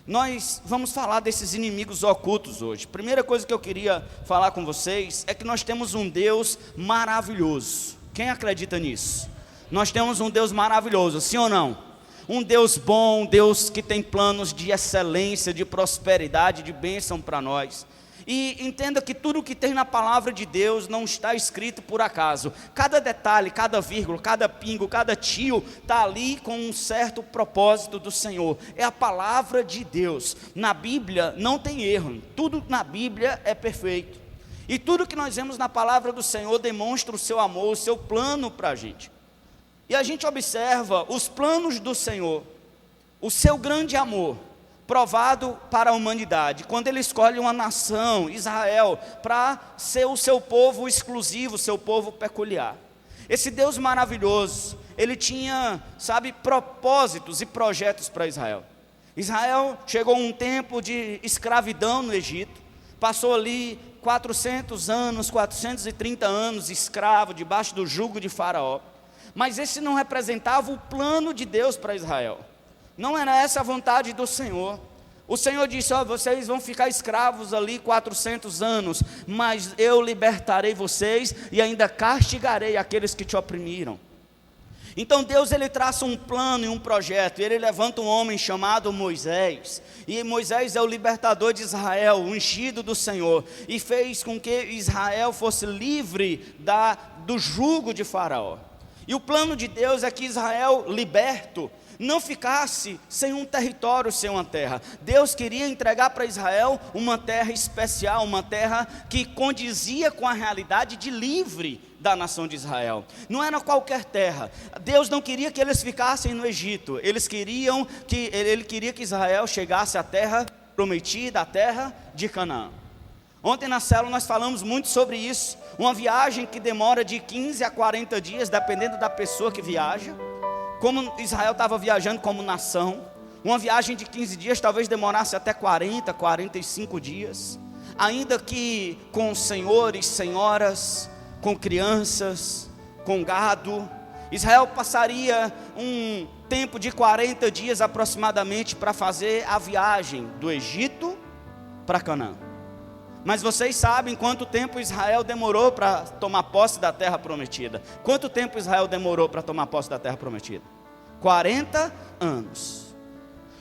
Nós vamos falar desses inimigos ocultos hoje. Primeira coisa que eu queria falar com vocês é que nós temos um Deus maravilhoso. Quem acredita nisso? Nós temos um Deus maravilhoso, sim ou não? Um Deus bom, um Deus que tem planos de excelência, de prosperidade, de bênção para nós. E entenda que tudo que tem na palavra de Deus não está escrito por acaso. Cada detalhe, cada vírgula, cada pingo, cada tio está ali com um certo propósito do Senhor. É a palavra de Deus. Na Bíblia não tem erro, tudo na Bíblia é perfeito. E tudo que nós vemos na palavra do Senhor demonstra o seu amor, o seu plano para a gente. E a gente observa os planos do Senhor, o seu grande amor provado para a humanidade, quando Ele escolhe uma nação, Israel, para ser o seu povo exclusivo, o seu povo peculiar. Esse Deus maravilhoso, Ele tinha, propósitos e projetos para Israel. Israel chegou a um tempo de escravidão no Egito, passou ali 400 anos, 430 anos escravo, debaixo do jugo de Faraó. Mas esse não representava o plano de Deus para Israel. Não era essa a vontade do Senhor. O Senhor disse: vocês vão ficar escravos ali 400 anos, mas eu libertarei vocês e ainda castigarei aqueles que te oprimiram. Então Deus, Ele traça um plano e um projeto. Ele levanta um homem chamado Moisés, e Moisés é o libertador de Israel, o ungido do Senhor, e fez com que Israel fosse livre do jugo de Faraó. E o plano de Deus é que Israel, liberto, não ficasse sem um território, sem uma terra. Deus queria entregar para Israel uma terra especial, uma terra que condizia com a realidade de livre da nação de Israel. Não era qualquer terra. Deus não queria que eles ficassem no Egito. Ele queria que Israel chegasse à terra prometida, à terra de Canaã. Ontem na célula nós falamos muito sobre isso. Uma viagem que demora de 15 a 40 dias, dependendo da pessoa que viaja. Como Israel estava viajando como nação, uma viagem de 15 dias talvez demorasse até 40, 45 dias, ainda que com senhores, senhoras, com crianças, com gado. Israel passaria um tempo de 40 dias aproximadamente para fazer a viagem do Egito para Canaã. Mas vocês sabem quanto tempo Israel demorou para tomar posse da terra prometida? Quanto tempo Israel demorou para tomar posse da terra prometida? 40 anos.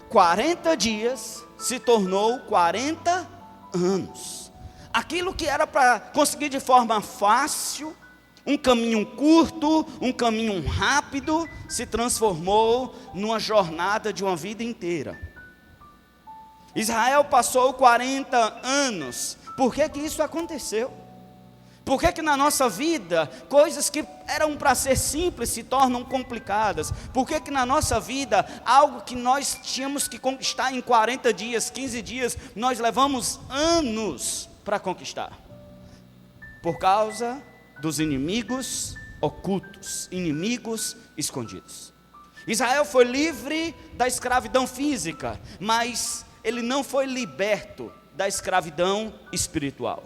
40 dias se tornou 40 anos. Aquilo que era para conseguir de forma fácil, um caminho curto, um caminho rápido, se transformou numa jornada de uma vida inteira. Israel passou 40 anos. Por que isso aconteceu? Por que na nossa vida, coisas que eram para ser simples se tornam complicadas? Por que na nossa vida, algo que nós tínhamos que conquistar em 40 dias, 15 dias, nós levamos anos para conquistar? Por causa dos inimigos ocultos, inimigos escondidos. Israel foi livre da escravidão física, mas ele não foi liberto da escravidão espiritual.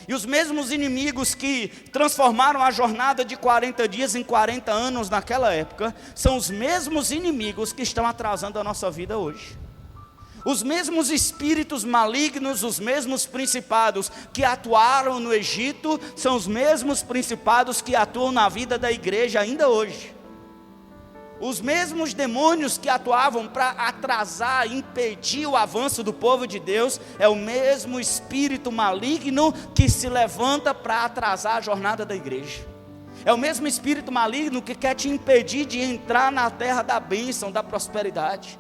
E os mesmos inimigos que transformaram a jornada de 40 dias em 40 anos naquela época, são os mesmos inimigos que estão atrasando a nossa vida hoje. Os mesmos espíritos malignos, os mesmos principados que atuaram no Egito, são os mesmos principados que atuam na vida da igreja ainda hoje. Os mesmos demônios que atuavam para atrasar, impedir o avanço do povo de Deus, é o mesmo espírito maligno que se levanta para atrasar a jornada da igreja. É o mesmo espírito maligno que quer te impedir de entrar na terra da bênção, da prosperidade.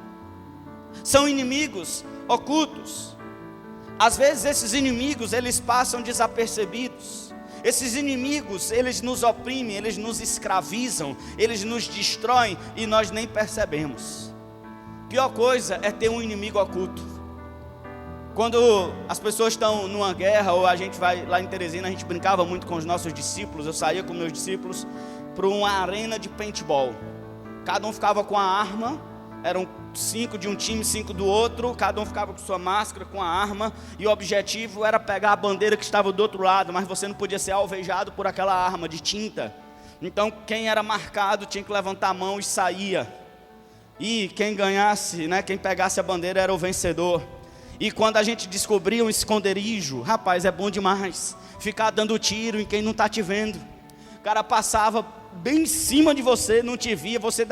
São inimigos ocultos. Às vezes esses inimigos, eles passam desapercebidos. Esses inimigos, eles nos oprimem, eles nos escravizam, eles nos destroem e nós nem percebemos. Pior coisa é ter um inimigo oculto. Quando as pessoas estão numa guerra, ou a gente vai lá em Teresina, a gente brincava muito com os nossos discípulos, eu saía com meus discípulos para uma arena de paintball. Cada um ficava com a arma, eram 5 de um time, 5 do outro, cada um ficava com sua máscara, com a arma, e o objetivo era pegar a bandeira que estava do outro lado, mas você não podia ser alvejado por aquela arma de tinta. Então quem era marcado tinha que levantar a mão e saía. e quem ganhasse, né, quem pegasse a bandeira era o vencedor. E quando a gente descobria um esconderijo, rapaz, é bom demais ficar dando tiro em quem não está te vendo. O cara passava bem em cima de você, não te via, você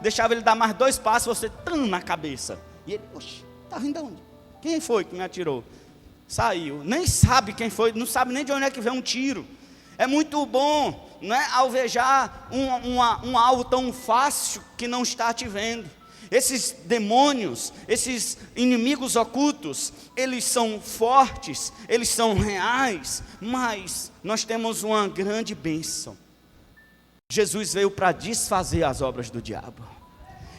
deixava ele dar mais 2 passos, você na cabeça. E ele, oxe, tá vindo de onde? Quem foi que me atirou? Saiu, nem sabe quem foi, não sabe nem de onde é que veio um tiro. É muito bom, né, alvejar um alvo tão fácil que não está te vendo. Esses demônios, esses inimigos ocultos, eles são fortes, eles são reais, mas nós temos uma grande bênção. Jesus veio para desfazer as obras do diabo.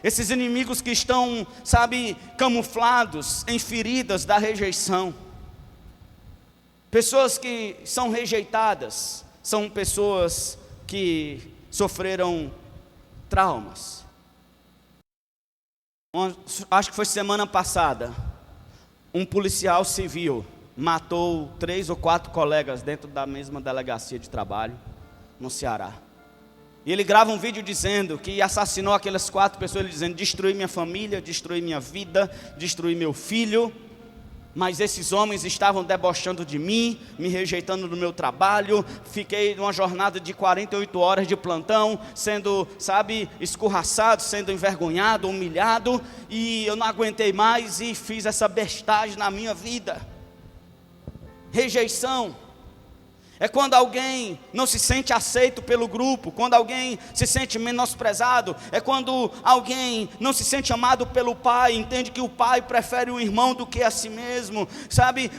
Esses inimigos que estão, camuflados em feridas da rejeição. Pessoas que são rejeitadas, são pessoas que sofreram traumas. Acho que foi semana passada, um policial civil matou 3 ou 4 colegas dentro da mesma delegacia de trabalho, no Ceará. E ele grava um vídeo dizendo que assassinou aquelas 4 pessoas, ele dizendo, destruí minha família, destruí minha vida, destruí meu filho. Mas esses homens estavam debochando de mim, me rejeitando do meu trabalho. Fiquei numa jornada de 48 horas de plantão, sendo, escorraçado, sendo envergonhado, humilhado. E eu não aguentei mais e fiz essa bestagem na minha vida. Rejeição é quando alguém não se sente aceito pelo grupo, quando alguém se sente menosprezado, é quando alguém não se sente amado pelo pai, entende que o pai prefere o irmão do que a si mesmo,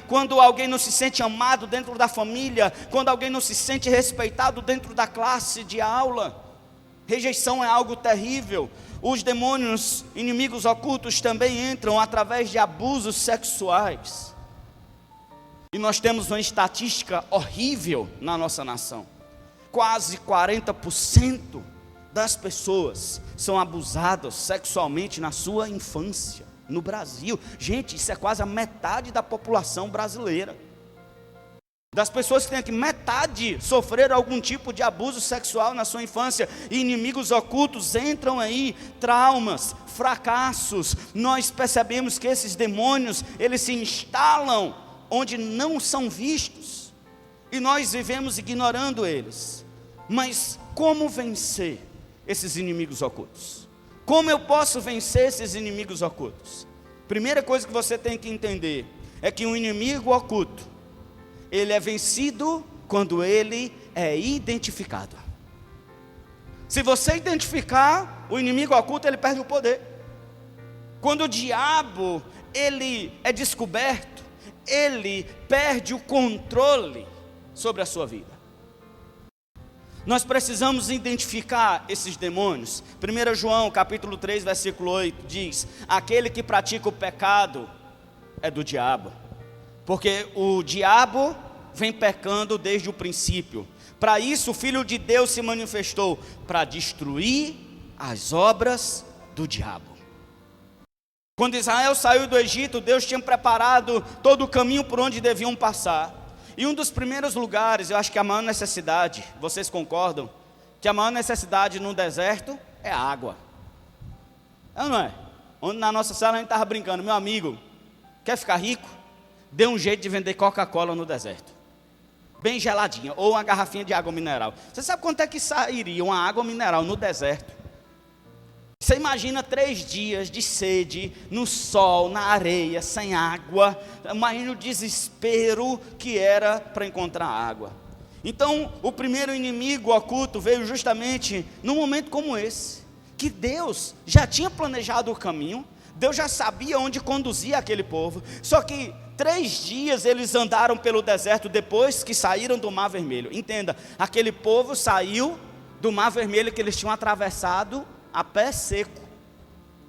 quando alguém não se sente amado dentro da família, quando alguém não se sente respeitado dentro da classe de aula. Rejeição é algo terrível. Os demônios, inimigos ocultos, também entram através de abusos sexuais. E nós temos uma estatística horrível na nossa nação. Quase 40% das pessoas são abusadas sexualmente na sua infância, no Brasil. Gente, isso é quase a metade da população brasileira. Das pessoas que têm aqui, metade sofreram algum tipo de abuso sexual na sua infância. E inimigos ocultos entram aí, traumas, fracassos. Nós percebemos que esses demônios, eles se instalam onde não são vistos, e nós vivemos ignorando eles. Mas como vencer esses inimigos ocultos? Como eu posso vencer esses inimigos ocultos? Primeira coisa que você tem que entender é que um inimigo oculto, ele é vencido quando ele é identificado. Se você identificar o inimigo oculto, ele perde o poder. Quando o diabo ele é descoberto, ele perde o controle sobre a sua vida. Nós precisamos identificar esses demônios. 1 João capítulo 3, versículo 8 diz: aquele que pratica o pecado é do diabo, porque o diabo vem pecando desde o princípio. Para isso o Filho de Deus se manifestou, para destruir as obras do diabo. Quando Israel saiu do Egito, Deus tinha preparado todo o caminho por onde deviam passar. E um dos primeiros lugares, eu acho que a maior necessidade, vocês concordam? Que a maior necessidade no deserto é a água. É ou não é? Onde na nossa sala a gente estava brincando, meu amigo, quer ficar rico? Dê um jeito de vender Coca-Cola no deserto. Bem geladinha, ou uma garrafinha de água mineral. Você sabe quanto é que sairia uma água mineral no deserto? Você imagina 3 dias de sede, no sol, na areia, sem água. Imagina o desespero que era para encontrar água. Então, o primeiro inimigo oculto veio justamente num momento como esse, que Deus já tinha planejado o caminho, Deus já sabia onde conduzia aquele povo. Só que 3 dias eles andaram pelo deserto depois que saíram do Mar Vermelho. Entenda, aquele povo saiu do Mar Vermelho que eles tinham atravessado a pé seco.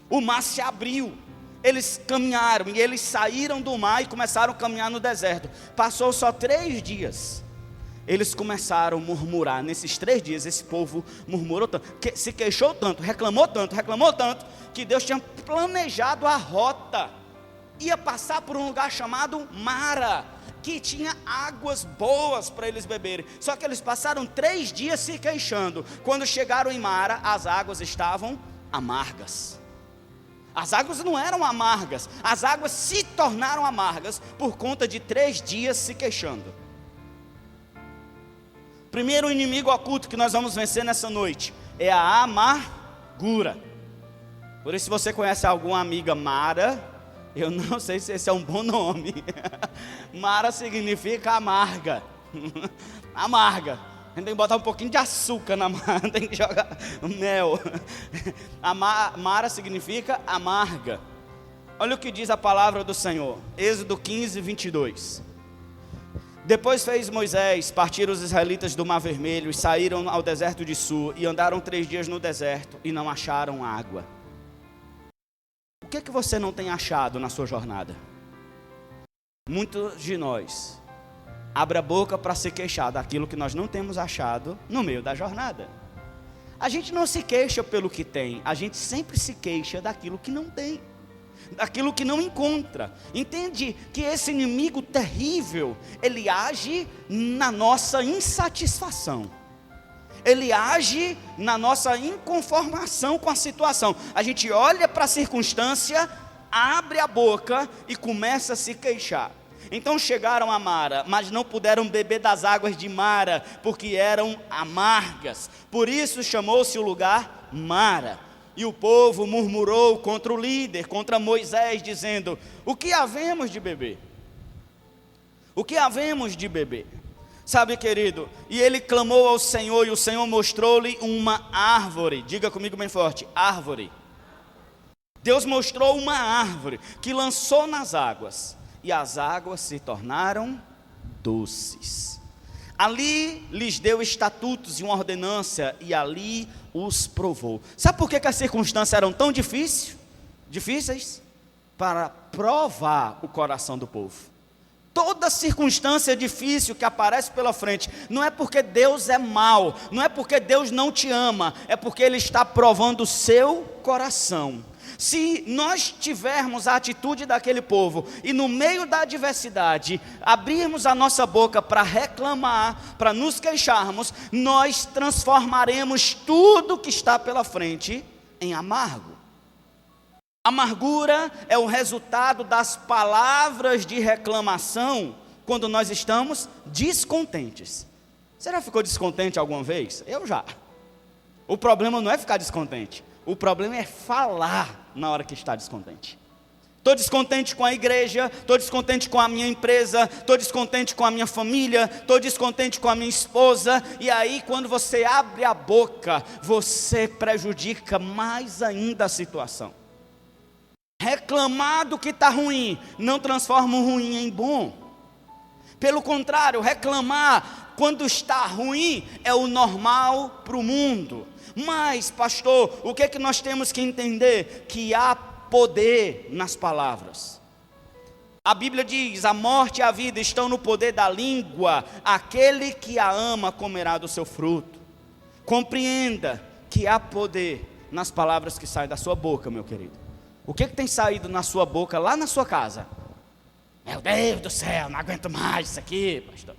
O mar se abriu, eles caminharam e eles saíram do mar e começaram a caminhar no deserto. Passou só 3 dias, eles começaram a murmurar. Nesses 3 dias esse povo murmurou tanto, se queixou tanto, reclamou tanto, que Deus tinha planejado a rota. Ia passar por um lugar chamado Mara, que tinha águas boas para eles beberem. Só que eles passaram 3 dias se queixando. Quando chegaram em Mara, as águas estavam amargas. As águas não eram amargas, as águas se tornaram amargas por conta de 3 dias se queixando. Primeiro inimigo oculto que nós vamos vencer nessa noite é a amargura. Por isso, se você conhece alguma amiga Mara, eu não sei se esse é um bom nome. Mara significa amarga. Amarga. A gente tem que botar um pouquinho de açúcar na Mara, tem que jogar mel. Mara significa amarga. Olha o que diz a palavra do Senhor. Êxodo 15, 22. Depois fez Moisés partir os israelitas do Mar Vermelho e saíram ao deserto de Sur e andaram 3 dias no deserto e não acharam água. O que é que você não tem achado na sua jornada? Muitos de nós abre a boca para se queixar daquilo que nós não temos achado no meio da jornada. A gente não se queixa pelo que tem, a gente sempre se queixa daquilo que não tem, daquilo que não encontra. Entende que esse inimigo terrível, ele age na nossa insatisfação. Ele age na nossa inconformação com a situação. A gente olha para a circunstância, abre a boca e começa a se queixar. Então chegaram a Mara, mas não puderam beber das águas de Mara, porque eram amargas. Por isso chamou-se o lugar Mara. E o povo murmurou contra o líder, contra Moisés, dizendo: o que havemos de beber? O que havemos de beber? Sabe, querido, e ele clamou ao Senhor, e o Senhor mostrou-lhe uma árvore. Diga comigo bem forte: árvore. Deus mostrou uma árvore que lançou nas águas, e as águas se tornaram doces. Ali lhes deu estatutos e uma ordenança, e ali os provou. Sabe por que as circunstâncias eram tão difíceis? Para provar o coração do povo. Toda circunstância difícil que aparece pela frente, não é porque Deus é mau, não é porque Deus não te ama, é porque Ele está provando o seu coração. Se nós tivermos a atitude daquele povo, e no meio da adversidade, abrirmos a nossa boca para reclamar, para nos queixarmos, nós transformaremos tudo que está pela frente em amargo. Amargura é o resultado das palavras de reclamação quando nós estamos descontentes. Você já ficou descontente alguma vez? Eu já. O problema não é ficar descontente, o problema é falar na hora que está descontente. Estou descontente com a igreja, estou descontente com a minha empresa, estou descontente com a minha família, estou descontente com a minha esposa, e aí quando você abre a boca, você prejudica mais ainda a situação. Reclamar do que está ruim não transforma o ruim em bom. Pelo contrário, reclamar quando está ruim é o normal para o mundo. Mas, pastor, o que é que nós temos que entender? Que há poder nas palavras. A Bíblia diz: a morte e a vida estão no poder da língua, aquele que a ama comerá do seu fruto. Compreenda que há poder nas palavras que saem da sua boca, meu querido. O que tem saído na sua boca lá na sua casa? Meu Deus do céu, não aguento mais isso aqui, pastor.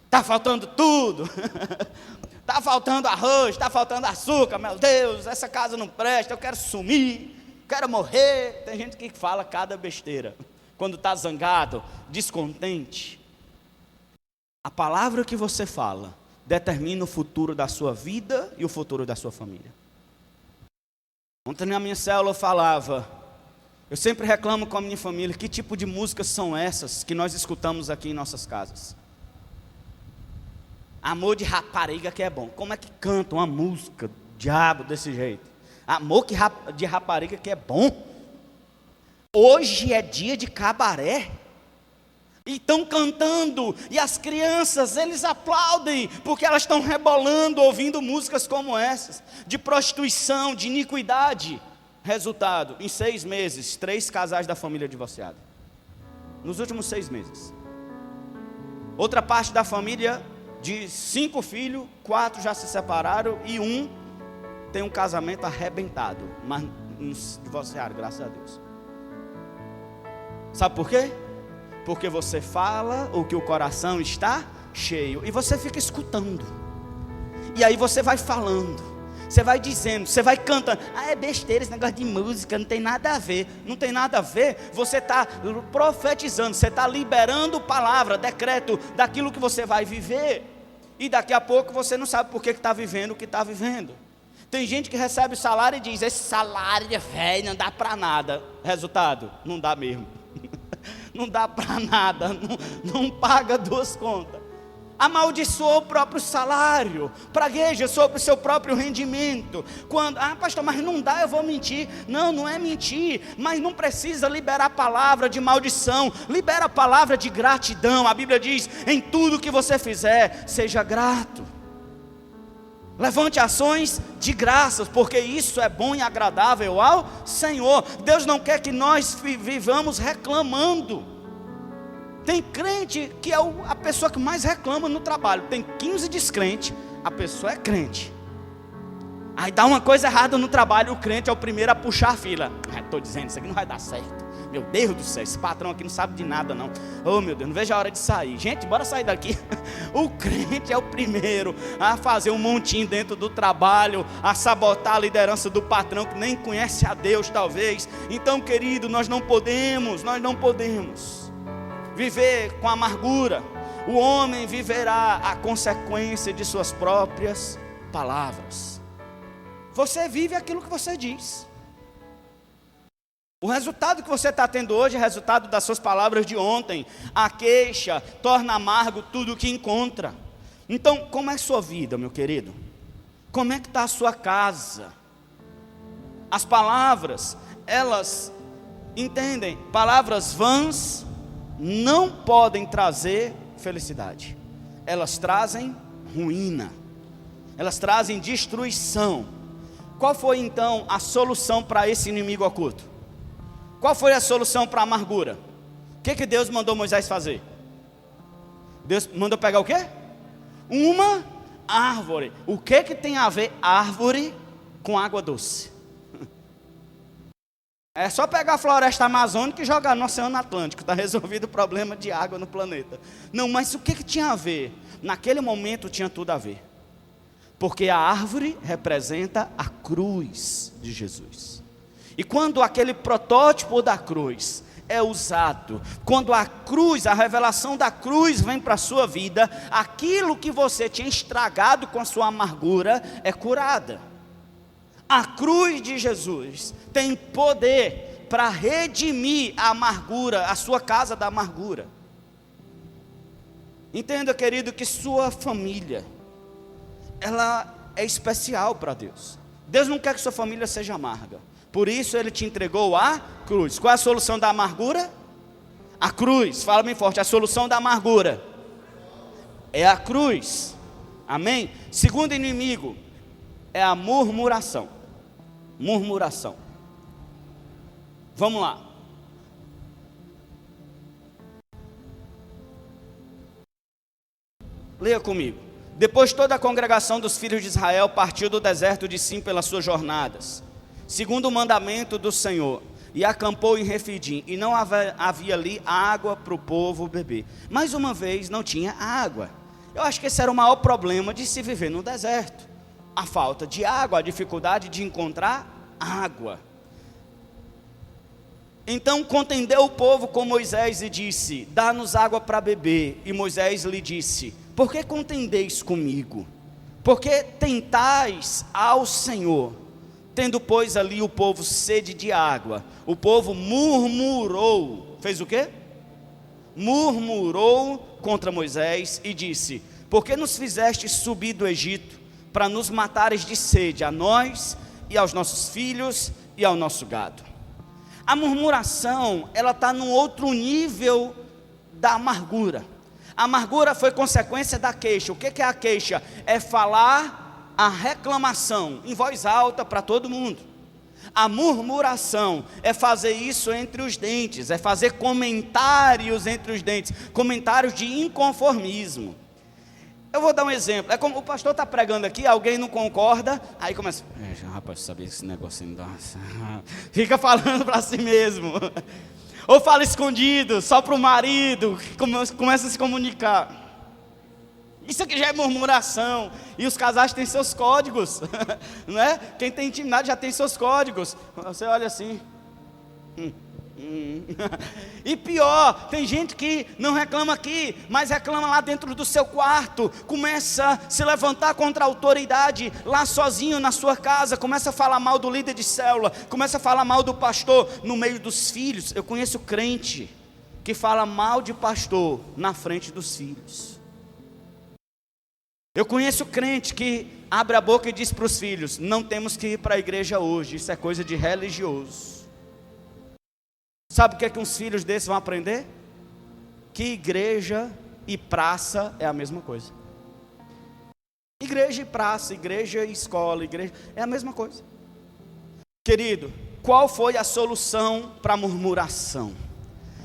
Está faltando tudo. Está faltando arroz, está faltando açúcar. Meu Deus, essa casa não presta, eu quero sumir, quero morrer. Tem gente que fala cada besteira quando está zangado, descontente. A palavra que você fala determina o futuro da sua vida e o futuro da sua família. Ontem na minha célula eu falava, eu sempre reclamo com a minha família, que tipo de músicas são essas que nós escutamos aqui em nossas casas? Amor de rapariga que é bom. Como é que canta uma música, diabo, desse jeito? Amor de rapariga que é bom. Hoje é dia de cabaré. E estão cantando, e as crianças, eles aplaudem, porque elas estão rebolando, ouvindo músicas como essas, de prostituição, de iniquidade. Resultado, em 6 meses, 3 casais da família divorciados. Nos últimos 6 meses. Outra parte da família, de 5 filhos, 4 já se separaram, e 1 tem um casamento arrebentado, mas não se divorciaram, graças a Deus. Sabe por quê? Porque você fala o que o coração está cheio, e você fica escutando, e aí você vai falando. Você vai dizendo, você vai cantando. Ah, é besteira esse negócio de música, não tem nada a ver. Não tem nada a ver. Você está profetizando, você está liberando palavra, decreto daquilo que você vai viver. E daqui a pouco você não sabe por que está vivendo o que está vivendo. Tem gente que recebe o salário e diz: esse salário é velho, não dá para nada. Resultado, não dá mesmo. Não dá para nada, não paga 2 contas. Amaldiçoou o próprio salário, pragueja sobre o seu próprio rendimento. Quando, pastor, mas não dá, eu vou mentir. Não, não é mentir, mas não precisa liberar a palavra de maldição, libera a palavra de gratidão. A Bíblia diz: em tudo que você fizer, seja grato. Levante ações de graças, porque isso é bom e agradável ao Senhor. Deus não quer que nós vivamos reclamando. Tem crente que é a pessoa que mais reclama no trabalho. Tem 15 descrentes, a pessoa é crente. Aí dá uma coisa errada no trabalho, o crente é o primeiro a puxar a fila. Estou dizendo, isso aqui não vai dar certo. Meu Deus do céu, esse patrão aqui não sabe de nada não. Oh meu Deus, não vejo a hora de sair. Gente, bora sair daqui. O crente é o primeiro a fazer um montinho dentro do trabalho, a sabotar a liderança do patrão que nem conhece a Deus talvez. Então, querido, nós não podemos viver com amargura. O homem viverá a consequência de suas próprias palavras. Você vive aquilo que você diz. O resultado que você está tendo hoje é resultado das suas palavras de ontem. A queixa torna amargo tudo o que encontra. Então, como é a sua vida, meu querido? Como é que está a sua casa? As palavras, elas, entendem? Palavras vãs não podem trazer felicidade. Elas trazem ruína. Elas trazem destruição. Qual foi então a solução para esse inimigo oculto? Qual foi a solução para a amargura? O que Deus mandou Moisés fazer? Deus mandou pegar o quê? Uma árvore. O que tem a ver árvore com água doce? É só pegar a floresta amazônica e jogar no Oceano Atlântico. Está resolvido o problema de água no planeta. Não, mas o que tinha a ver? Naquele momento tinha tudo a ver. Porque a árvore representa a cruz de Jesus. E quando aquele protótipo da cruz é usado, quando a cruz, a revelação da cruz vem para a sua vida, aquilo que você tinha estragado com a sua amargura é curada. A cruz de Jesus tem poder para redimir a amargura, a sua casa da amargura. Entenda, querido, que sua família, ela é especial para Deus. Deus não quer que sua família seja amarga. Por isso Ele te entregou a cruz. Qual é a solução da amargura? A cruz. Fala bem forte. A solução da amargura é a cruz. Amém? Segundo inimigo é a murmuração. Murmuração. Vamos lá. Leia comigo. Depois toda a congregação dos filhos de Israel partiu do deserto de Sim pelas suas jornadas, segundo o mandamento do Senhor, e acampou em Refidim, e não havia ali água para o povo beber. Mais uma vez não tinha água. Eu acho que esse era o maior problema de se viver no deserto. A falta de água, a dificuldade de encontrar água. Então contendeu o povo com Moisés e disse: dá-nos água para beber. E Moisés lhe disse: por que contendeis comigo? Porque tentais ao Senhor. Tendo, pois, ali o povo sede de água, o povo murmurou. Fez o quê? Murmurou contra Moisés e disse: por que nos fizeste subir do Egito, para nos matares de sede, a nós e aos nossos filhos e ao nosso gado? A murmuração, ela está num outro nível da amargura. A amargura foi consequência da queixa. O que é a queixa? É falar a reclamação em voz alta para todo mundo. A murmuração é fazer isso entre os dentes, é fazer comentários entre os dentes, comentários de inconformismo. Eu vou dar um exemplo. É como o pastor está pregando aqui, alguém não concorda, aí começa: rapaz, sabia que esse negócio não dá. Fica falando para si mesmo. Ou fala escondido, só para o marido, começa a se comunicar. Isso aqui já é murmuração. E os casais têm seus códigos. Não é? Quem tem intimidade já tem seus códigos. Você olha assim. E pior, tem gente que não reclama aqui, mas reclama lá dentro do seu quarto. Começa a se levantar contra a autoridade lá sozinho na sua casa. Começa a falar mal do líder de célula. Começa a falar mal do pastor no meio dos filhos. Eu conheço crente que fala mal de pastor na frente dos filhos. Eu conheço crente que abre a boca e diz para os filhos: não temos que ir para a igreja hoje, isso é coisa de religioso. Sabe o que é que uns filhos desses vão aprender? Que igreja e praça é a mesma coisa. Igreja e praça, igreja e escola, igreja é a mesma coisa. Querido, qual foi a solução para a murmuração?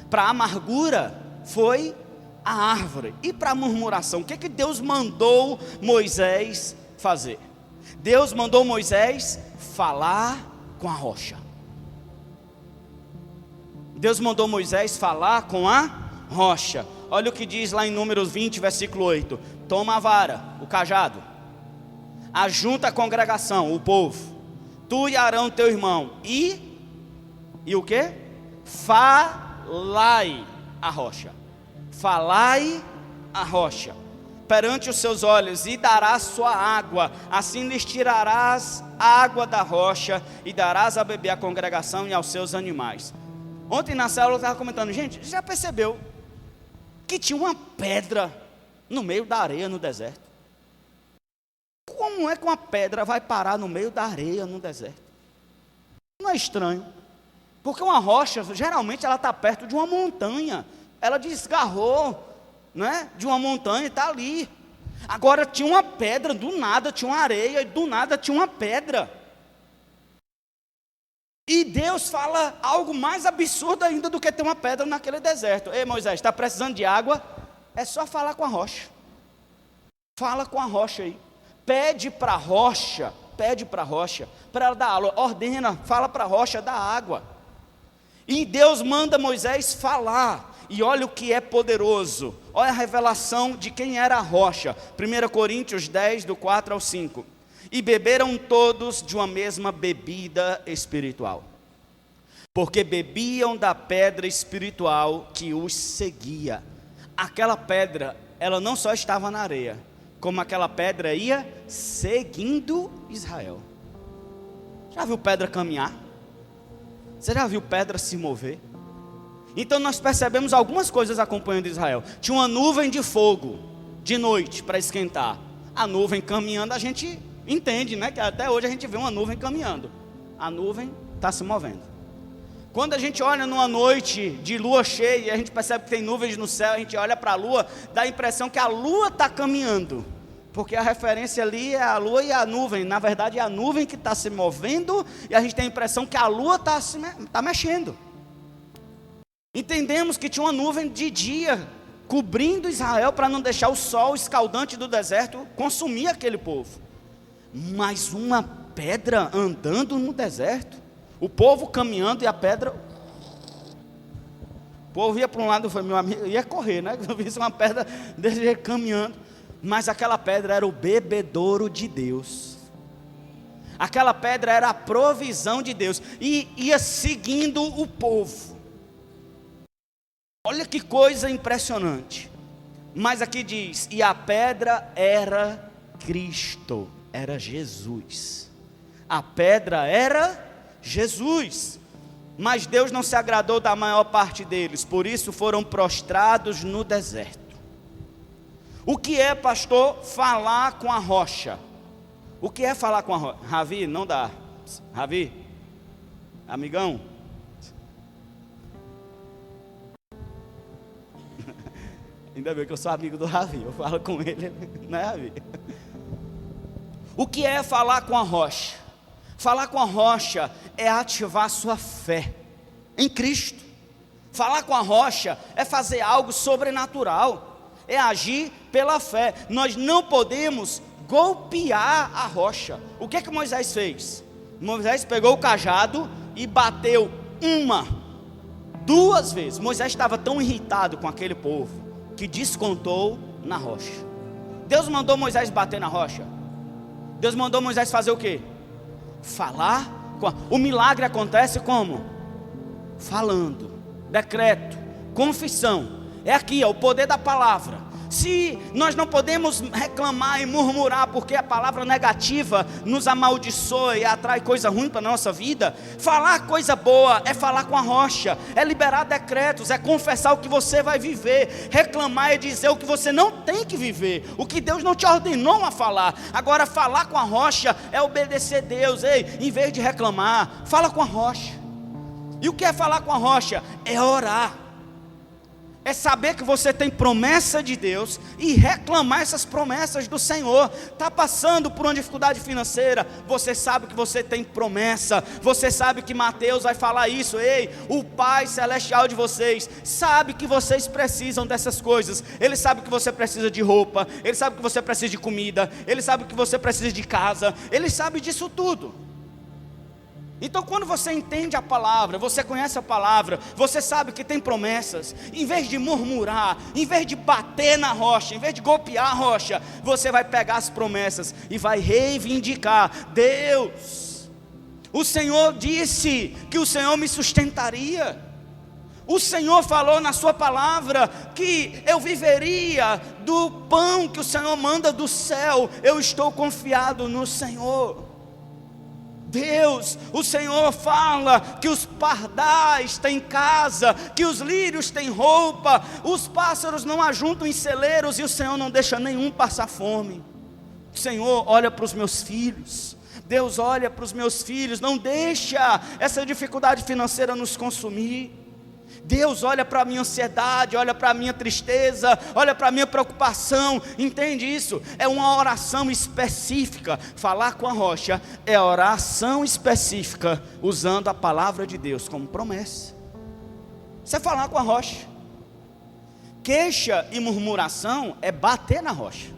Para a amargura foi a árvore. E para a murmuração, o que é que Deus mandou Moisés fazer? Deus mandou Moisés falar com a rocha. Deus mandou Moisés falar com a rocha. Olha o que diz lá em Números 20, versículo 8. Toma a vara, o cajado, ajunta a congregação, o povo, tu e Arão teu irmão, e o que? Falai a rocha. Falai a rocha perante os seus olhos, e darás sua água, assim lhes tirarás a água da rocha, e darás a beber à congregação e aos seus animais. Ontem na célula eu estava comentando: gente, já percebeu que tinha uma pedra no meio da areia no deserto? Como é que uma pedra vai parar no meio da areia no deserto? Não é estranho? Porque uma rocha, geralmente ela está perto de uma montanha. Ela desgarrou, né, de uma montanha e está ali. Agora tinha uma pedra, do nada tinha uma areia, e do nada tinha uma pedra. E Deus fala algo mais absurdo ainda do que ter uma pedra naquele deserto. Ei, Moisés, está precisando de água? É só falar com a rocha. Fala com a rocha aí. Pede para a rocha, para ela dar água. Ordena, fala para a rocha dar água. E Deus manda Moisés falar. E olha o que é poderoso. Olha a revelação de quem era a rocha. 1 Coríntios 10, do 4 ao 5. E beberam todos de uma mesma bebida espiritual, porque bebiam da pedra espiritual que os seguia. Aquela pedra, ela não só estava na areia, como aquela pedra ia seguindo Israel. Já viu pedra caminhar? Você já viu pedra se mover? Então nós percebemos algumas coisas acompanhando Israel. Tinha uma nuvem de fogo de noite para esquentar. A nuvem caminhando, a gente entende, né? Que até hoje a gente vê uma nuvem caminhando. A nuvem está se movendo. Quando a gente olha numa noite de lua cheia e a gente percebe que tem nuvens no céu, a gente olha para a lua, dá a impressão que a lua está caminhando, porque a referência ali é a lua e a nuvem. Na verdade é a nuvem que está se movendo, e a gente tem a impressão que a lua está mexendo. Entendemos que tinha uma nuvem de dia cobrindo Israel para não deixar o sol escaldante do deserto consumir aquele povo. Mas uma pedra andando no deserto, o povo caminhando e a pedra. O povo ia para um lado, foi meu amigo, ia correr, né? Eu vi uma pedra desse jeito caminhando, mas aquela pedra era o bebedouro de Deus. Aquela pedra era a provisão de Deus e ia seguindo o povo. Olha que coisa impressionante. Mas aqui diz: e a pedra era Cristo. Era Jesus. A pedra era Jesus. Mas Deus não se agradou da maior parte deles, por isso foram prostrados no deserto. O que é, pastor, falar com a rocha? O que é falar com a rocha? Ravi, não dá. Ravi, amigão. Ainda bem que eu sou amigo do Ravi, eu falo com ele, não é, Ravi? O que é falar com a rocha? Falar com a rocha é ativar sua fé em Cristo. Falar com a rocha é fazer algo sobrenatural, é agir pela fé. Nós não podemos golpear a rocha. O que é que Moisés fez? Moisés pegou o cajado e bateu duas vezes. Moisés estava tão irritado com aquele povo que descontou na rocha. Deus mandou Moisés bater na rocha. Deus mandou Moisés fazer o quê? Falar. O milagre acontece como? Falando. Decreto. Confissão. É aqui, é o poder da palavra. Se nós não podemos reclamar e murmurar porque a palavra negativa nos amaldiçoa e atrai coisa ruim para a nossa vida, falar coisa boa é falar com a rocha, é liberar decretos, é confessar o que você vai viver. Reclamar é dizer o que você não tem que viver, o que Deus não te ordenou a falar. Agora falar com a rocha é obedecer Deus. Ei, em vez de reclamar, fala com a rocha. E o que é falar com a rocha? É orar. É saber que você tem promessa de Deus e reclamar essas promessas do Senhor. Está passando por uma dificuldade financeira, você sabe que você tem promessa. Você sabe que Mateus vai falar isso. Ei, o Pai Celestial de vocês sabe que vocês precisam dessas coisas. Ele sabe que você precisa de roupa, Ele sabe que você precisa de comida, Ele sabe que você precisa de casa, Ele sabe disso tudo. Então quando você entende a palavra, você conhece a palavra, você sabe que tem promessas, em vez de murmurar, em vez de bater na rocha, em vez de golpear a rocha, você vai pegar as promessas e vai reivindicar. Deus, o Senhor disse que o Senhor me sustentaria. O Senhor falou na sua palavra que eu viveria do pão que o Senhor manda do céu. Eu estou confiado no Senhor. Deus, o Senhor fala que os pardais têm casa, que os lírios têm roupa, os pássaros não ajuntam em celeiros e o Senhor não deixa nenhum passar fome. O Senhor olha para os meus filhos, Deus olha para os meus filhos, não deixa essa dificuldade financeira nos consumir. Deus olha para a minha ansiedade, olha para a minha tristeza, olha para a minha preocupação. Entende isso? É uma oração específica. Falar com a rocha é oração específica, usando a palavra de Deus como promessa. Você falar com a rocha. Queixa e murmuração é bater na rocha.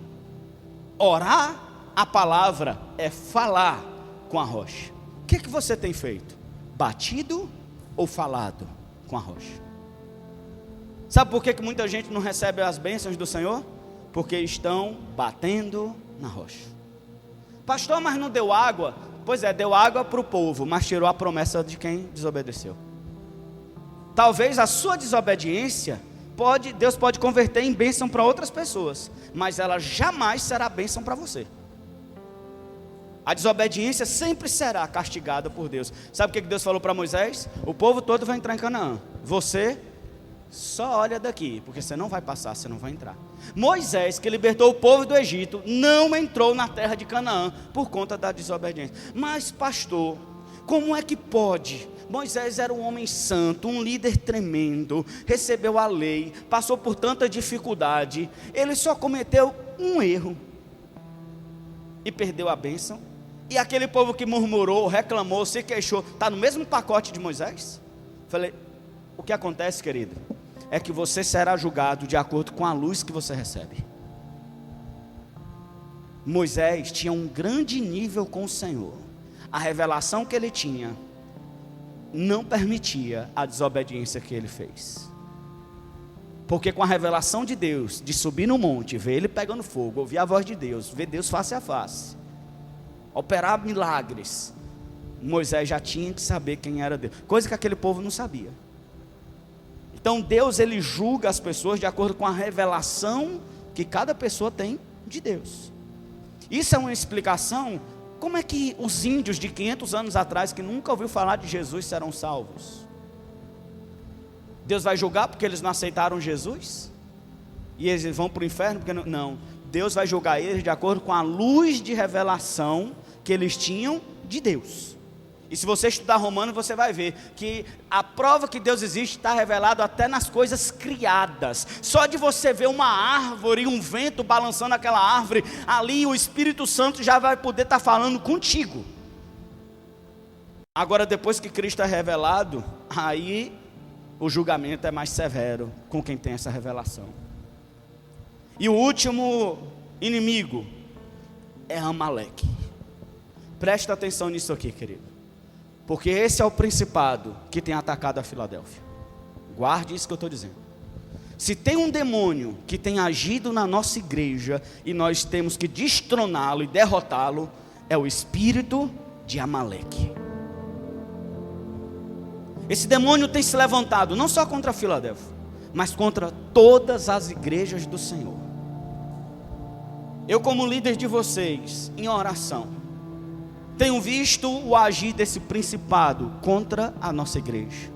Orar a palavra é falar com a rocha. O que você tem feito? Batido ou falado com a rocha? Sabe por que muita gente não recebe as bênçãos do Senhor? Porque estão batendo na rocha. Pastor, mas não deu água? Pois é, deu água para o povo, mas tirou a promessa de quem desobedeceu. Talvez a sua desobediência, Deus pode converter em bênção para outras pessoas, mas ela jamais será bênção para você. A desobediência sempre será castigada por Deus. Sabe o que Deus falou para Moisés? O povo todo vai entrar em Canaã. Você só olha daqui, porque você não vai passar, você não vai entrar. Moisés, que libertou o povo do Egito, não entrou na terra de Canaã por conta da desobediência. Mas pastor, como é que pode? Moisés era um homem santo, um líder tremendo, recebeu a lei, passou por tanta dificuldade, ele só cometeu um erro e perdeu a bênção. E aquele povo que murmurou, reclamou, se queixou, está no mesmo pacote de Moisés? Falei, o que acontece, querido, é que você será julgado de acordo com a luz que você recebe. Moisés tinha um grande nível com o Senhor. A revelação que ele tinha não permitia a desobediência que ele fez. Porque com a revelação de Deus, de subir no monte, ver ele pegando fogo, ouvir a voz de Deus, ver Deus face a face, operar milagres, Moisés já tinha que saber quem era Deus, coisa que aquele povo não sabia. Então Deus, ele julga as pessoas de acordo com a revelação que cada pessoa tem de Deus. Isso é uma explicação. Como é que os índios de 500 anos atrás, que nunca ouviu falar de Jesus, serão salvos? Deus vai julgar porque eles não aceitaram Jesus? E eles vão para o inferno porque não. Deus vai julgar eles de acordo com a luz de revelação que eles tinham de Deus. E se você estudar Romanos, você vai ver que a prova que Deus existe está revelado até nas coisas criadas. Só de você ver uma árvore e um vento balançando aquela árvore, ali o Espírito Santo já vai poder estar falando contigo. Agora, depois que Cristo é revelado, aí o julgamento é mais severo com quem tem essa revelação. E o último inimigo é Amaleque. Presta atenção nisso aqui, querido. Porque esse é o principado que tem atacado a Filadélfia. Guarde isso que eu estou dizendo. Se tem um demônio que tem agido na nossa igreja e nós temos que destroná-lo e derrotá-lo, é o espírito de Amaleque. Esse demônio tem se levantado não só contra a Filadélfia, mas contra todas as igrejas do Senhor. Eu, como líder de vocês, em oração, tenho visto o agir desse principado contra a nossa igreja.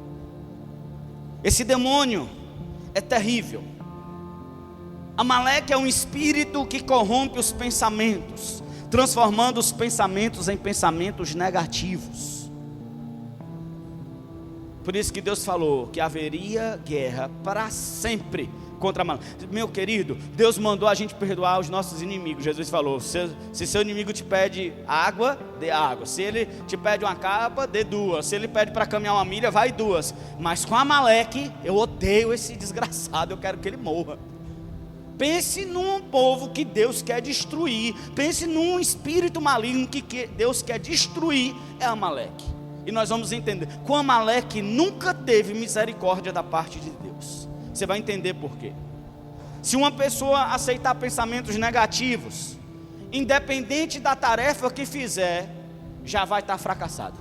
Esse demônio é terrível. Amaleque é um espírito que corrompe os pensamentos, transformando os pensamentos em pensamentos negativos. Por isso que Deus falou que haveria guerra para sempre contra Amaleque. Meu querido, Deus mandou a gente perdoar os nossos inimigos. Jesus falou, se seu inimigo te pede água, dê água. Se ele te pede uma capa, dê duas. Se ele pede para caminhar uma milha, vai duas. Mas com Amaleque, eu odeio esse desgraçado, eu quero que ele morra. Pense num povo que Deus quer destruir. Pense num espírito maligno que Deus quer destruir, é Amaleque. E nós vamos entender, com Amaleque nunca teve misericórdia da parte de Deus. Você vai entender por quê. Se uma pessoa aceitar pensamentos negativos, independente da tarefa que fizer, já vai estar fracassado.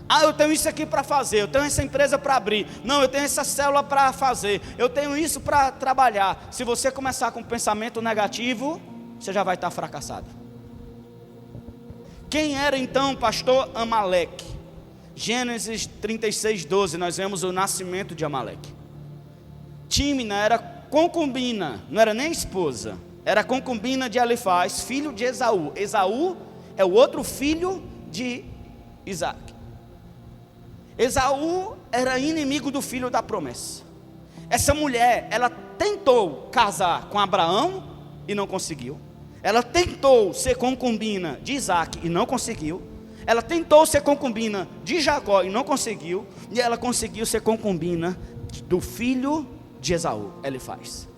Ah, eu tenho isso aqui para fazer, eu tenho essa empresa para abrir, não, eu tenho essa célula para fazer, eu tenho isso para trabalhar. Se você começar com pensamento negativo, você já vai estar fracassado. Quem era então pastor Amaleque? Gênesis 36:12, nós vemos o nascimento de Amaleque. Tímina era concubina, não era nem esposa, era concubina de Elifaz, filho de Esaú. Esaú é o outro filho de Isaac. Esaú era inimigo do filho da promessa. Essa mulher, ela tentou casar com Abraão e não conseguiu. Ela tentou ser concubina de Isaac e não conseguiu. Ela tentou ser concubina de Jacó e não conseguiu. E ela conseguiu ser concubina do filho de Esaú, Elifaz.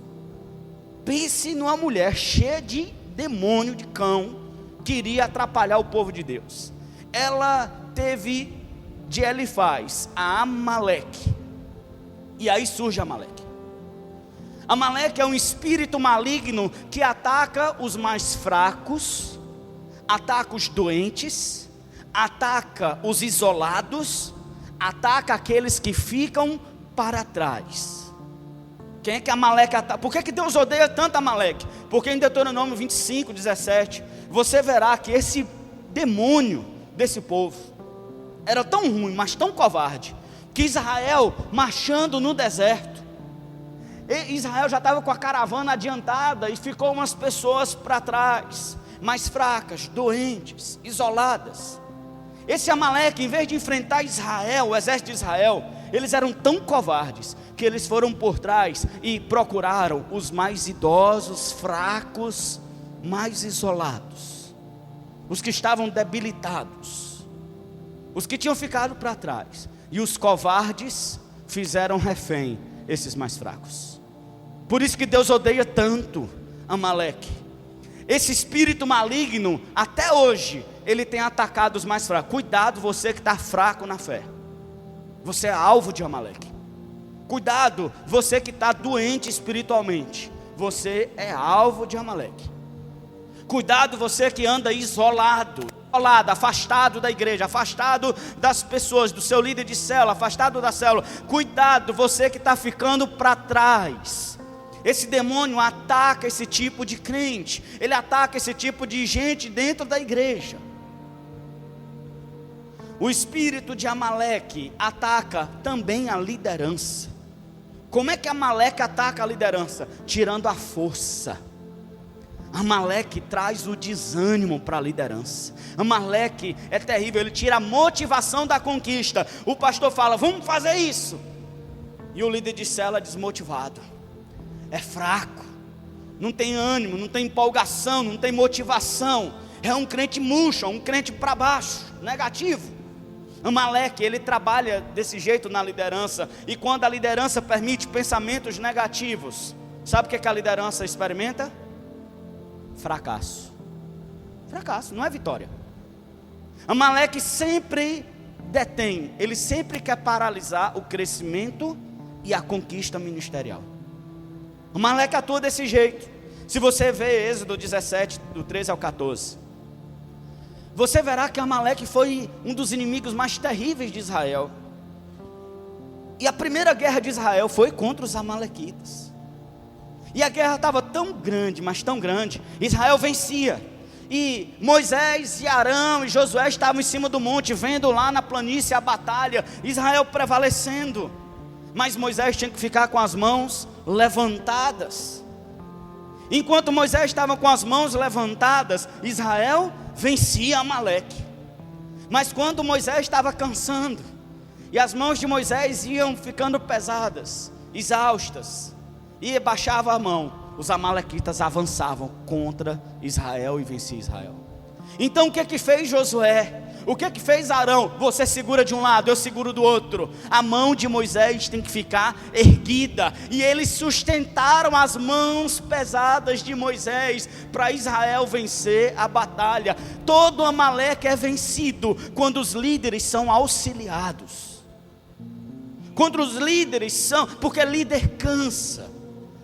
Pense numa mulher cheia de demônio, de cão, que iria atrapalhar o povo de Deus. Ela teve de Elifaz a Amaleque. E aí surge Amaleque. Amaleque é um espírito maligno que ataca os mais fracos, ataca os doentes, ataca os isolados, ataca aqueles que ficam para trás. Quem é que Amaleque ataca? Por que Deus odeia tanto Amaleque? Porque em Deuteronômio 25:17, você verá que esse demônio desse povo era tão ruim, mas tão covarde, que Israel, marchando no deserto, Israel já estava com a caravana adiantada e ficou umas pessoas para trás, mais fracas, doentes, isoladas. Esse Amaleque, em vez de enfrentar Israel, o exército de Israel, eles eram tão covardes que eles foram por trás e procuraram os mais idosos, fracos, mais isolados, os que estavam debilitados, os que tinham ficado para trás, e os covardes fizeram refém esses mais fracos. Por isso que Deus odeia tanto Amaleque. Esse espírito maligno, até hoje, ele tem atacado os mais fracos. Cuidado, você que está fraco na fé, você é alvo de Amaleque. Cuidado, você que está doente espiritualmente, você é alvo de Amaleque. Cuidado, você que anda isolado, afastado da igreja, afastado das pessoas, do seu líder de célula, afastado da célula. Cuidado, você que está ficando para trás. Esse demônio ataca esse tipo de crente, ele ataca esse tipo de gente dentro da igreja. O espírito de Amaleque ataca também a liderança. Como é que Amaleque ataca a liderança? Tirando a força. Amaleque traz o desânimo para a liderança. Amaleque é terrível, ele tira a motivação da conquista. O pastor fala, vamos fazer isso, e o líder de célula é desmotivado, é fraco, não tem ânimo, não tem empolgação, não tem motivação. É um crente murcho, um crente para baixo, negativo. Amaleque, ele trabalha desse jeito na liderança. E quando a liderança permite pensamentos negativos, sabe o que a liderança experimenta? Fracasso. Fracasso, não é vitória. Amaleque sempre detém, ele sempre quer paralisar o crescimento e a conquista ministerial. Amaleque atua desse jeito. Se você vê Êxodo 17, do 13 ao 14, você verá que Amaleque foi um dos inimigos mais terríveis de Israel. E a primeira guerra de Israel foi contra os amalequitas. E a guerra estava tão grande, mas tão grande, Israel vencia. E Moisés e Arão e Josué estavam em cima do monte, vendo lá na planície a batalha, Israel prevalecendo. Mas Moisés tinha que ficar com as mãos levantadas. Enquanto Moisés estava com as mãos levantadas, Israel vencia Amaleque. Mas quando Moisés estava cansando, e as mãos de Moisés iam ficando pesadas, exaustas, e baixava a mão, os amalequitas avançavam contra Israel e vencia Israel. Então o que fez Josué? O que fez Arão? Você segura de um lado, eu seguro do outro. A mão de Moisés tem que ficar erguida. E eles sustentaram as mãos pesadas de Moisés para Israel vencer a batalha. Todo Amaleque é vencido quando os líderes são auxiliados. Quando os líderes são, porque líder cansa.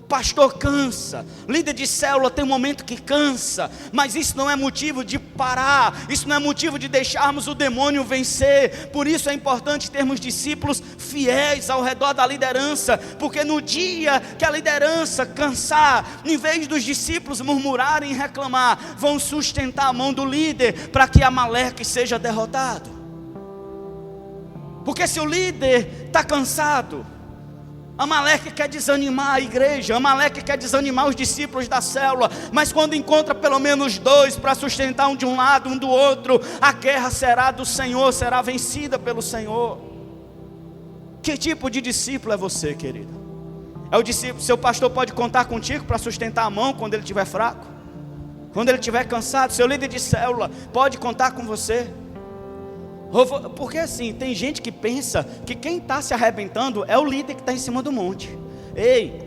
Pastor cansa, líder de célula tem um momento que cansa, mas isso não é motivo de parar, isso não é motivo de deixarmos o demônio vencer. Por isso é importante termos discípulos fiéis ao redor da liderança, porque no dia que a liderança cansar, em vez dos discípulos murmurarem e reclamar, vão sustentar a mão do líder para que Amaleque seja derrotado. Porque se o líder está cansado, Amaleque quer desanimar a igreja, Amaleque quer desanimar os discípulos da célula, mas quando encontra pelo menos dois para sustentar um de um lado, um do outro, a guerra será do Senhor, será vencida pelo Senhor. Que tipo de discípulo é você, querido? É o discípulo, seu pastor pode contar contigo para sustentar a mão quando ele estiver fraco, quando ele estiver cansado. Seu líder de célula pode contar com você. Porque assim, tem gente que pensa que quem está se arrebentando é o líder que está em cima do monte. Ei,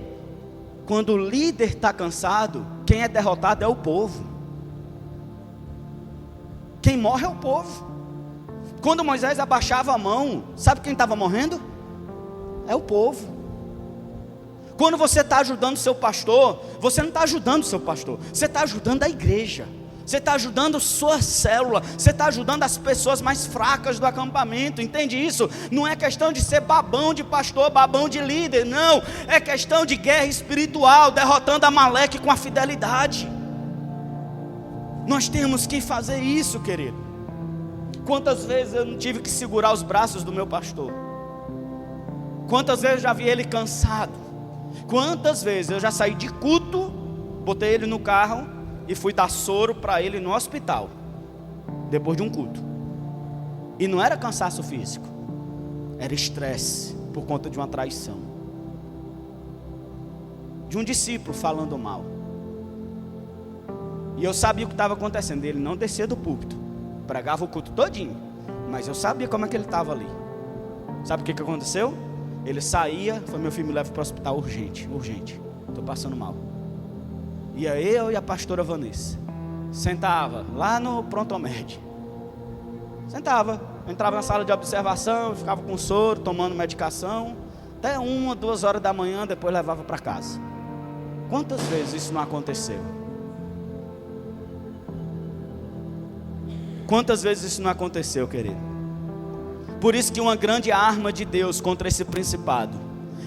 quando o líder está cansado, quem é derrotado é o povo. Quem morre é o povo. Quando Moisés abaixava a mão, sabe quem estava morrendo? É o povo. Quando você está ajudando o seu pastor, você não está ajudando o seu pastor, você está ajudando a igreja. Você está ajudando sua célula, você está ajudando as pessoas mais fracas do acampamento, entende isso? Não é questão de ser babão de pastor, babão de líder, não. É questão de guerra espiritual, derrotando Amaleque com a fidelidade. Nós temos que fazer isso, querido. Quantas vezes eu não tive que segurar os braços do meu pastor? Quantas vezes eu já vi ele cansado? Quantas vezes eu já saí de culto, botei ele no carro e fui dar soro para ele no hospital, depois de um culto. E não era cansaço físico, era estresse por conta de uma traição, de um discípulo falando mal. E eu sabia o que estava acontecendo. Ele não descia do púlpito, pregava o culto todinho, mas eu sabia como é que ele estava ali. Sabe o que aconteceu? Ele saía, foi: meu filho, me leva para o hospital urgente, estou passando mal. Ia eu e a pastora Vanessa, sentava lá no prontomed, entrava na sala de observação, ficava com soro, tomando medicação, até 1, 2 horas da manhã, depois levava para casa. Quantas vezes isso não aconteceu? Quantas vezes isso não aconteceu, querido? Por isso que uma grande arma de Deus contra esse principado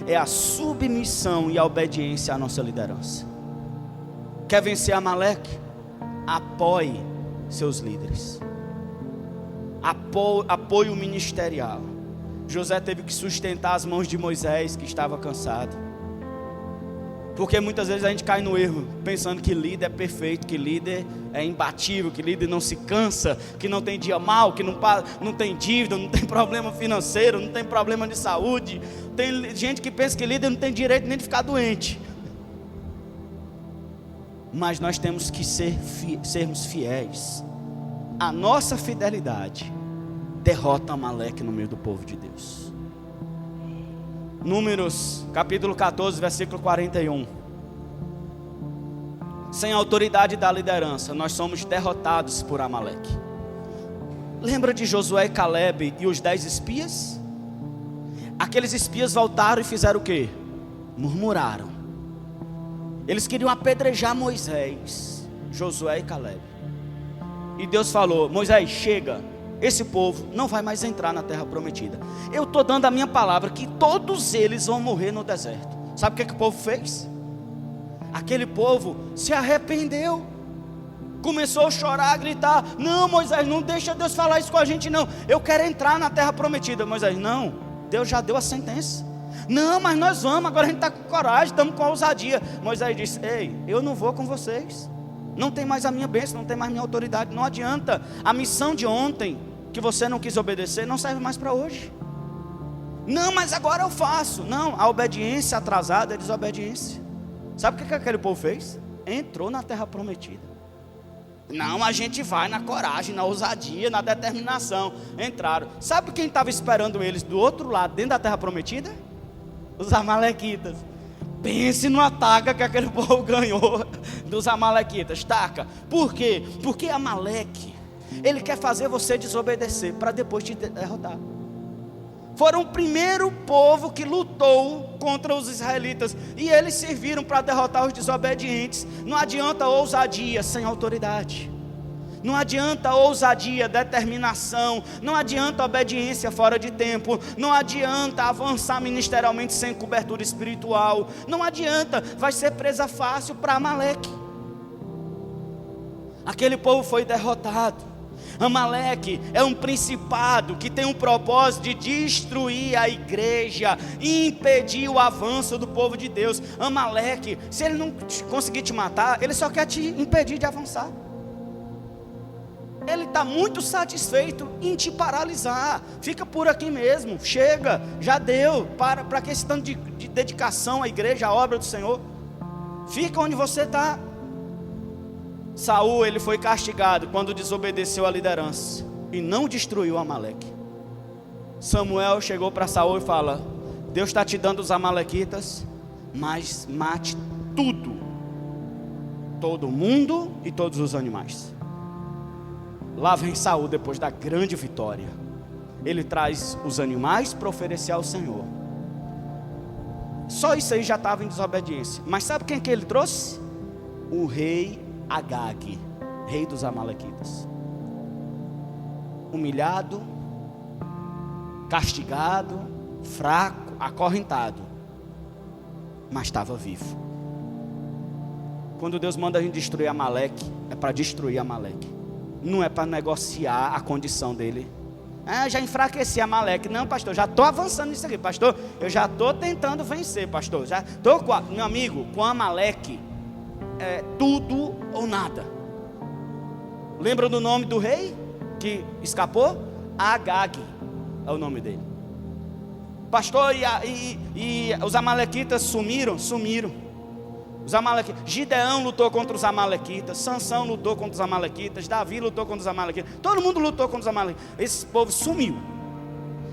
é a submissão e a obediência à nossa liderança. Quer vencer Amaleque? Apoie seus líderes. Apoio ministerial. José teve que sustentar as mãos de Moisés, que estava cansado. Porque muitas vezes a gente cai no erro, pensando que líder é perfeito, que líder é imbatível, que líder não se cansa, que não tem dia mal, que não tem dívida, não tem problema financeiro, não tem problema de saúde. Tem gente que pensa que líder não tem direito nem de ficar doente. Mas nós temos que sermos fiéis. A nossa fidelidade derrota Amaleque no meio do povo de Deus. Números, capítulo 14, versículo 41. Sem a autoridade da liderança, nós somos derrotados por Amaleque. Lembra de Josué e Caleb e os 10 espias? Aqueles espias voltaram e fizeram o quê? Murmuraram. Eles queriam apedrejar Moisés, Josué e Caleb. E Deus falou: Moisés, chega, esse povo não vai mais entrar na terra prometida. Eu estou dando a minha palavra que todos eles vão morrer no deserto. Sabe o que o povo fez? Aquele povo se arrependeu, começou a chorar, a gritar: não, Moisés, não deixa Deus falar isso com a gente não, eu quero entrar na terra prometida. Moisés: não, Deus já deu a sentença. Não, mas nós vamos, agora a gente está com coragem, estamos com ousadia. Moisés disse: ei, eu não vou com vocês, não tem mais a minha bênção, não tem mais minha autoridade, não adianta. A missão de ontem, que você não quis obedecer, não serve mais para hoje. Não, mas agora eu faço. Não, a obediência atrasada é desobediência. Sabe o que aquele povo fez? Entrou na terra prometida. Não, a gente vai na coragem, na ousadia, na determinação. Entraram. Sabe quem estava esperando eles do outro lado, dentro da terra prometida? Os amalequitas. Pense no ataque que aquele povo ganhou dos amalequitas. Taca. Por quê? Porque Amaleque, ele quer fazer você desobedecer para depois te derrotar. Foram o primeiro povo que lutou contra os israelitas, e eles serviram para derrotar os desobedientes. Não adianta ousadia sem autoridade, não adianta ousadia, determinação, não adianta obediência fora de tempo, não adianta avançar ministerialmente sem cobertura espiritual, não adianta, vai ser presa fácil para Amaleque. Aquele povo foi derrotado. Amaleque é um principado que tem um propósito de destruir a igreja, impedir o avanço do povo de Deus. Amaleque, se ele não conseguir te matar, ele só quer te impedir de avançar. Ele está muito satisfeito em te paralisar. Fica por aqui mesmo, chega, já deu. Para que esse tanto de dedicação à igreja, à obra do Senhor? Fica onde você está. Saul, ele foi castigado quando desobedeceu a liderança e não destruiu Amaleque. Samuel chegou para Saul e fala: Deus está te dando os amalequitas, mas mate tudo, todo mundo e todos os animais. Lá vem Saul depois da grande vitória. Ele traz os animais para oferecer ao Senhor. Só isso aí já estava em desobediência. Mas sabe quem que ele trouxe? O rei Agag, rei dos amalequitas. Humilhado, castigado, fraco, acorrentado, mas estava vivo. Quando Deus manda a gente destruir Amaleque, é para destruir Amaleque, não é para negociar a condição dele. Já enfraqueci Amaleque. Não, pastor, já estou avançando nisso aqui, pastor, eu já estou tentando vencer, pastor, já estou, meu amigo, com Amaleque é tudo ou nada. Lembra do nome do rei que escapou? Agag é o nome dele. Pastor, e os amalequitas sumiram? Sumiram. Os amalequitas. Gideão lutou contra os amalequitas, Sansão lutou contra os amalequitas, Davi lutou contra os amalequitas, todo mundo lutou contra os amalequitas. Esse povo sumiu.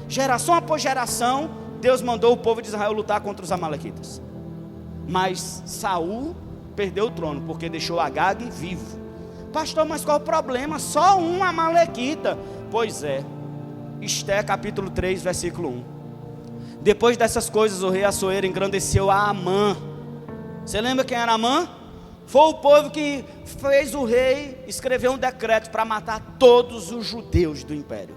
Geração após geração, Deus mandou o povo de Israel lutar contra os amalequitas. Mas Saul perdeu o trono, porque deixou Agag vivo. Pastor, mas qual o problema? Só um amalequita. Pois é, Esté capítulo 3, versículo 1. Depois dessas coisas, o rei Assuero engrandeceu a Amã. Você lembra quem era Amã? Foi o povo que fez o rei escrever um decreto para matar todos os judeus do império.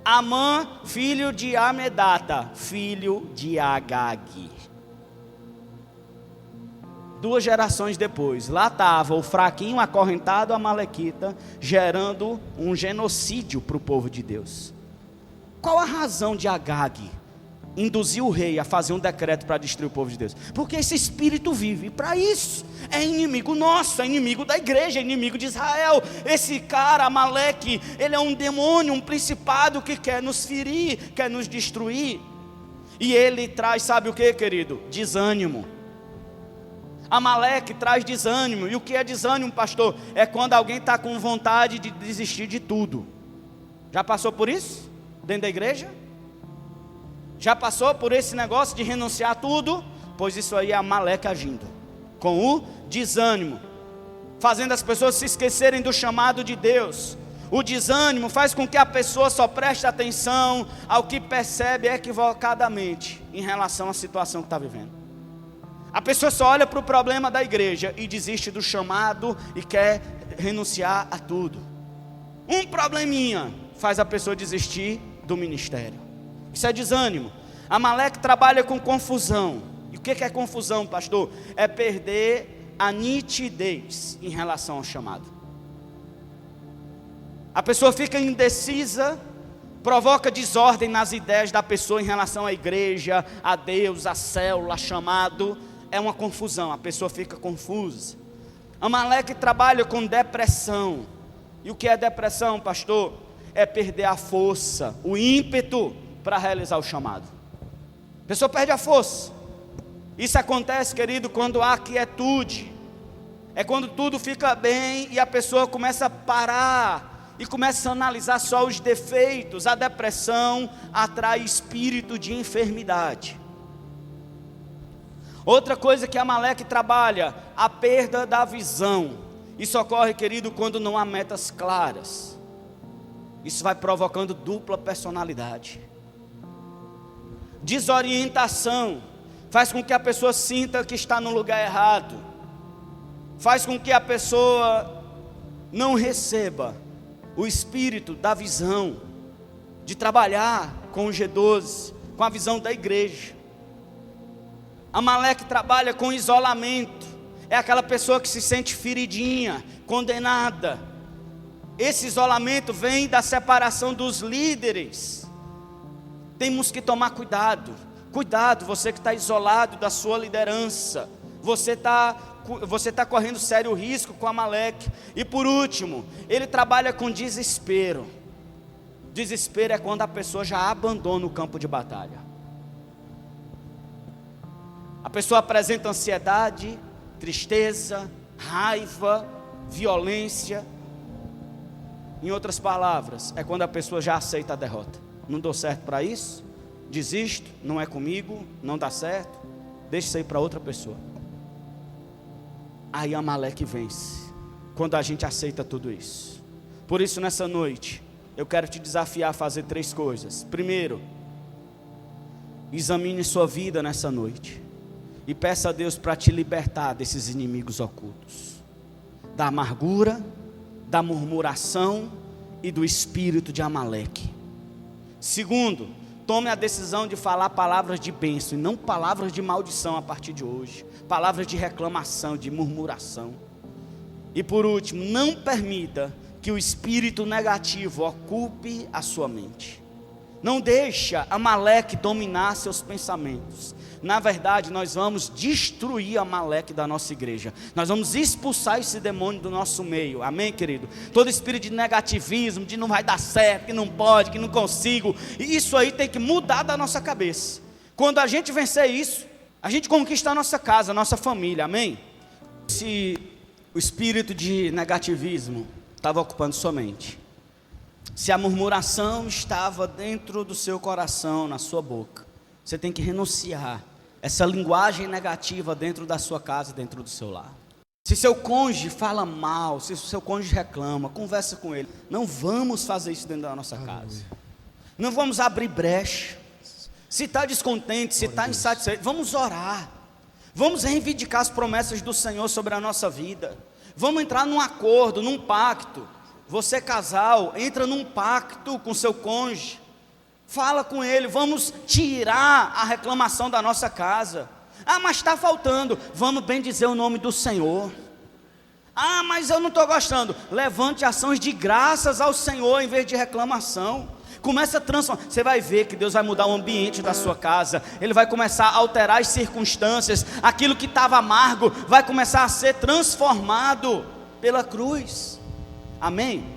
Amã, filho de Amedata, filho de Agag. 2 gerações depois, lá estava o fraquinho acorrentado amalequita, gerando um genocídio para o povo de Deus. Qual a razão de Agag induzir o rei a fazer um decreto para destruir o povo de Deus? Porque esse espírito vive para isso. É inimigo nosso, é inimigo da igreja, é inimigo de Israel. Esse cara, Amaleque, ele é um demônio, um principado que quer nos ferir, quer nos destruir. E ele traz, sabe o que, querido? Desânimo. Amaleque traz desânimo. E o que é desânimo, pastor? É quando alguém está com vontade de desistir de tudo. Já passou por isso? Dentro da igreja? Já passou por esse negócio de renunciar a tudo? Pois isso aí é Amaleque agindo com o desânimo, fazendo as pessoas se esquecerem do chamado de Deus. O desânimo faz com que a pessoa só preste atenção ao que percebe equivocadamente em relação à situação que está vivendo. A pessoa só olha para o problema da igreja e desiste do chamado e quer renunciar a tudo. Um probleminha faz a pessoa desistir do ministério. Isso é desânimo. Amaleque trabalha com confusão. E o que é confusão, pastor? É perder a nitidez em relação ao chamado. A pessoa fica indecisa, provoca desordem nas ideias da pessoa em relação à igreja, a Deus, a célula, a chamado. É uma confusão, a pessoa fica confusa. Amaleque trabalha com depressão. E o que é depressão, pastor? É perder a força, o ímpeto para realizar o chamado. A pessoa perde a força. Isso acontece, querido, quando há quietude. É quando tudo fica bem e a pessoa começa a parar e começa a analisar só os defeitos. A depressão atrai espírito de enfermidade. Outra coisa que Amaleque trabalha, a perda da visão. Isso ocorre, querido, quando não há metas claras. Isso vai provocando dupla personalidade. Desorientação faz com que a pessoa sinta que está no lugar errado. Faz com que a pessoa não receba o espírito da visão, de trabalhar com o G12, com a visão da igreja. Amaleque trabalha com isolamento. É aquela pessoa que se sente feridinha, condenada. Esse isolamento vem da separação dos líderes. Temos que tomar cuidado. Cuidado, você que está isolado da sua liderança. Você está correndo sério risco com Amaleque. E por último, ele trabalha com desespero. Desespero é quando a pessoa já abandona o campo de batalha. A pessoa apresenta ansiedade, tristeza, raiva, violência. Em outras palavras, é quando a pessoa já aceita a derrota. Não dou certo para isso, desisto, não é comigo, não dá certo, deixa isso aí para outra pessoa. Aí Amaleque vence, quando a gente aceita tudo isso. Por isso nessa noite, eu quero te desafiar a fazer 3 coisas. Primeiro, examine sua vida nessa noite. E peça a Deus para te libertar desses inimigos ocultos. Da amargura, da murmuração e do espírito de Amaleque. Segundo, tome a decisão de falar palavras de bênção e não palavras de maldição a partir de hoje. Palavras de reclamação, de murmuração. E por último, não permita que o espírito negativo ocupe a sua mente. Não deixa Amaleque dominar seus pensamentos. Na verdade, nós vamos destruir Amaleque da nossa igreja. Nós vamos expulsar esse demônio do nosso meio. Amém, querido? Todo espírito de negativismo, de não vai dar certo, que não pode, que não consigo. Isso aí tem que mudar da nossa cabeça. Quando a gente vencer isso, a gente conquista a nossa casa, a nossa família. Amém? Se o espírito de negativismo estava ocupando sua mente, se a murmuração estava dentro do seu coração, na sua boca, você tem que renunciar essa linguagem negativa dentro da sua casa, dentro do seu lar. Se seu cônjuge fala mal, se seu cônjuge reclama, conversa com ele. Não vamos fazer isso dentro da nossa casa. Não vamos abrir brecha. Se está descontente, se está insatisfeito, vamos orar. Vamos reivindicar as promessas do Senhor sobre a nossa vida. Vamos entrar num acordo, num pacto. Você casal, entra num pacto com seu cônjuge. Fala com ele, vamos tirar a reclamação da nossa casa. Ah, mas está faltando. Vamos bendizer o nome do Senhor. Ah, mas eu não estou gostando. Levante ações de graças ao Senhor em vez de reclamação. Começa a transformar. Você vai ver que Deus vai mudar o ambiente da sua casa. Ele vai começar a alterar as circunstâncias. Aquilo que estava amargo vai começar a ser transformado pela cruz. Amém?